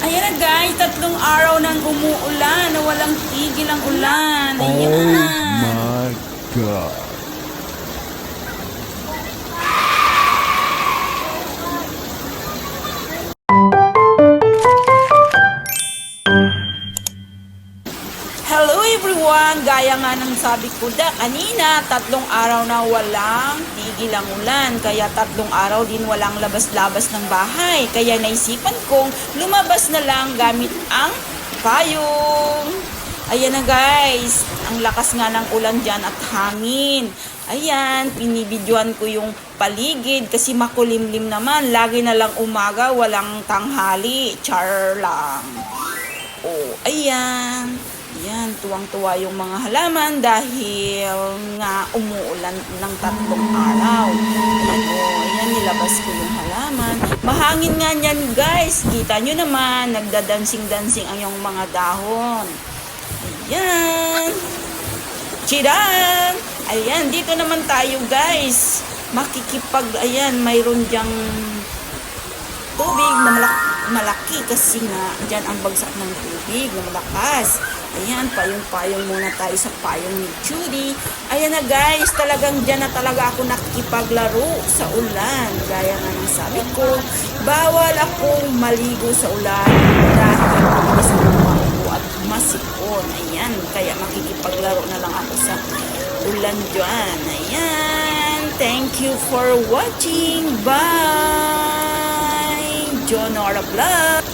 Ayan na guys, 3 araw nang umuulan na walang tigil ang ulan. Ayan. Oh my God. Hello everyone! Gaya nga ng sabi ko kanina, 3 araw na walang tigil ang ulan. Kaya 3 araw din walang labas-labas ng bahay. Kaya naisipan kong lumabas na lang gamit ang payong. Ayan na guys, ang lakas nga ng ulan dyan at hangin. Ayan, pinibidyoan ko yung paligid kasi makulimlim naman. Lagi na lang umaga, walang tanghali. Char lang. Oh, ayan. Ayan, tuwang-tuwa yung mga halaman dahil nga umuulan ng 3 araw. Ayan, ayan, nilabas ko yung halaman. Mahangin nga niyan guys. Kita nyo naman, nagdadansing-dansing ang yung mga dahon. Ayan. Chirang! Ayan, dito naman tayo guys. Ayan, mayroon dyang tubig na malaki kasi nga dyan ang bagsak ng tubig na malakas. Ayan, payong-payong muna tayo sa payong ni Judy. Ayan na guys, talagang dyan na talaga ako nakikipaglaro sa ulan. Gaya nga ng sabi ko, bawal akong maligo sa ulan dahil mabilis ang maupo at masipon. Ayan, kaya makikipaglaro na lang ako sa ulan dyan. Ayan, thank you for watching. Bye! Jonora Vlog.